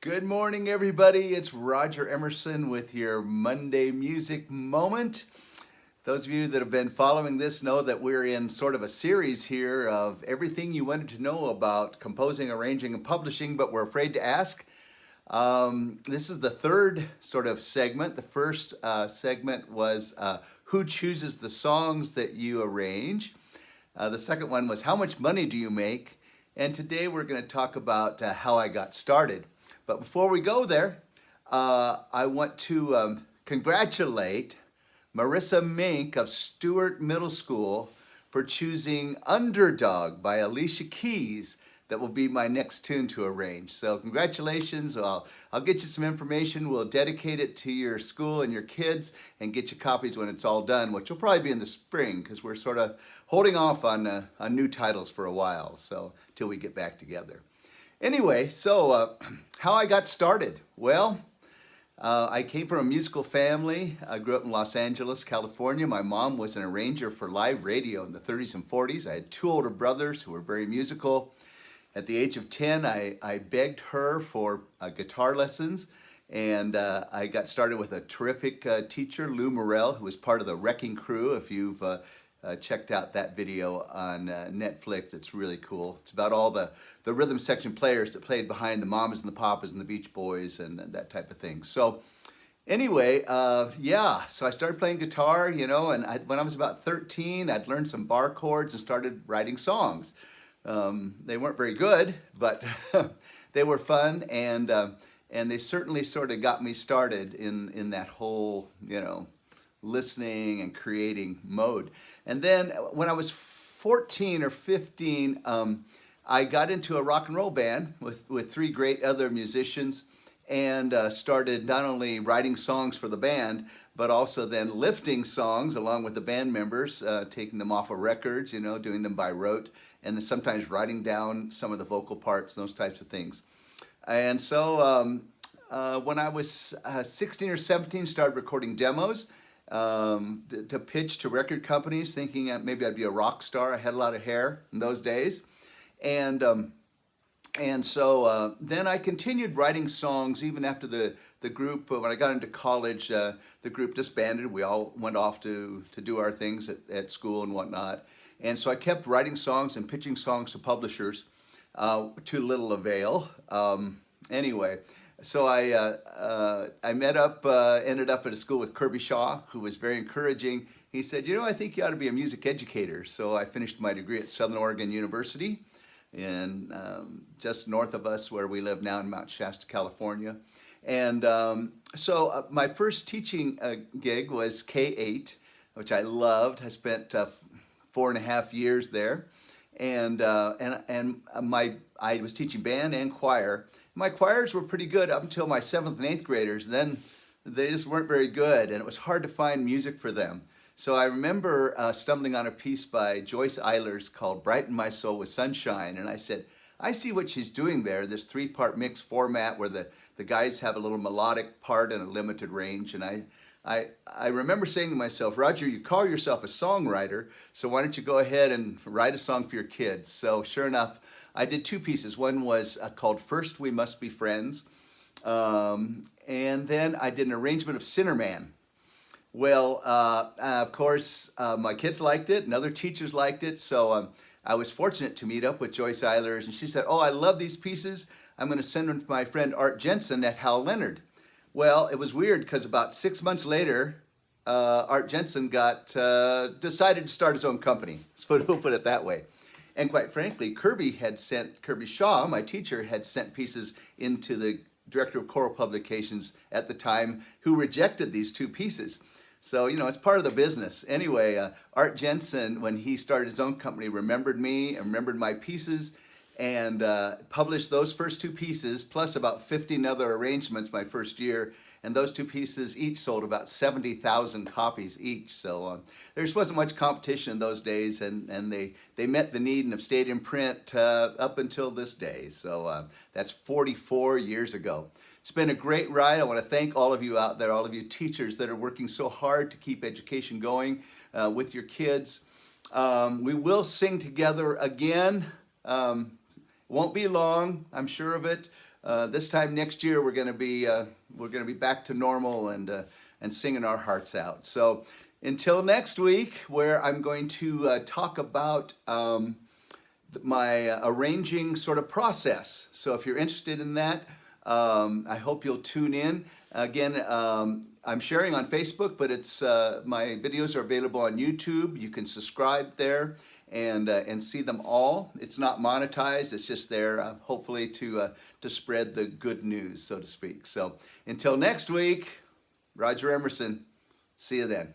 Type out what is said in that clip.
Good morning, everybody. It's Roger Emerson with your Monday Music Moment. Those of you that have been following this know that we're in sort of a series here of everything you wanted to know about composing, arranging, and publishing, but we're afraid to ask. This is the third sort of segment. The first segment was who chooses the songs that you arrange. The second one was how much money do you make? And today we're going to talk about how I got started. But before we go there, I want to congratulate Marissa Mink of Stewart Middle School for choosing Underdog by Alicia Keys. That will be my next tune to arrange. So congratulations. I'll get you some information. We'll dedicate it to your school and your kids and get you copies when it's all done, which will probably be in the spring because we're sort of holding off on new titles for a while, so till we get back together. Anyway, so how I got started. Well, I came from a musical family. I grew up in Los Angeles, California. My mom was an arranger for live radio in the 30s and 40s. I had two older brothers who were very musical. At the age of 10, I begged her for guitar lessons, and I got started with a terrific teacher, Lou Morrell, who was part of the Wrecking Crew. If you've checked out that video on Netflix, it's really cool. It's about all the rhythm section players that played behind the Mamas and the Papas and the Beach Boys and that type of thing. So anyway, yeah, so I started playing guitar, and when I was about 13, I'd learned some bar chords and started writing songs. They weren't very good, but they were fun, and they certainly sort of got me started in that whole, listening and creating mode. And then when I was 14 or 15, I got into a rock and roll band with three great other musicians and started not only writing songs for the band, but also then lifting songs along with the band members, taking them off of records, doing them by rote, and then sometimes writing down some of the vocal parts, those types of things. And so when I was 16 or 17, started recording demos to pitch to record companies, thinking maybe I'd be a rock star. I had a lot of hair in those days. And so then I continued writing songs even after the group, when I got into college, the group disbanded. We all went off to do our things at school and whatnot. And so I kept writing songs and pitching songs to publishers to little avail. Anyway, so I ended up at a school with Kirby Shaw, who was very encouraging. He said, I think you ought to be a music educator. So I finished my degree at Southern Oregon University in just north of us where we live now in Mount Shasta, California. And so my first teaching gig was K-8, which I loved. I spent 4.5 years there, and I was teaching band and choir. My choirs were pretty good up until my 7th and 8th graders. Then they just weren't very good, and it was hard to find music for them. So I remember stumbling on a piece by Joyce Eilers called "Brighten My Soul with Sunshine," and I said, I see what she's doing there, this 3-part mix format where the guys have a little melodic part and a limited range. And I remember saying to myself, Roger, you call yourself a songwriter, so why don't you go ahead and write a song for your kids? So sure enough, I did 2 pieces. One was called First We Must Be Friends, and then I did an arrangement of Sinner Man. Well, of course, my kids liked it and other teachers liked it, so I was fortunate to meet up with Joyce Eilers, and she said, I love these pieces. I'm going to send them to my friend Art Jensen at Hal Leonard. Well, it was weird because about 6 months later, Art Jensen decided to start his own company. So we'll put it that way. And quite frankly, Kirby Shaw, my teacher, had sent pieces into the director of choral publications at the time who rejected these 2 pieces. So, it's part of the business. Anyway, Art Jensen, when he started his own company, remembered me and remembered my pieces and published those first 2 pieces, plus about 15 other arrangements my first year. And those 2 pieces each sold about 70,000 copies each. So there just wasn't much competition in those days, and they met the need and have stayed in print up until this day. So that's 44 years ago. It's been a great ride. I want to thank all of you out there, all of you teachers that are working so hard to keep education going with your kids. We will sing together again. Won't be long, I'm sure of it. this time next year we're going to be back to normal and singing our hearts out. So until next week, where I'm going to talk about my arranging sort of process. So if you're interested in that, I hope you'll tune in. Again, I'm sharing on Facebook, but it's my videos are available on YouTube. You can subscribe there and see them all. It's not monetized. It's just there, hopefully, to spread the good news, so to speak. So until next week, Roger Emerson. See you then.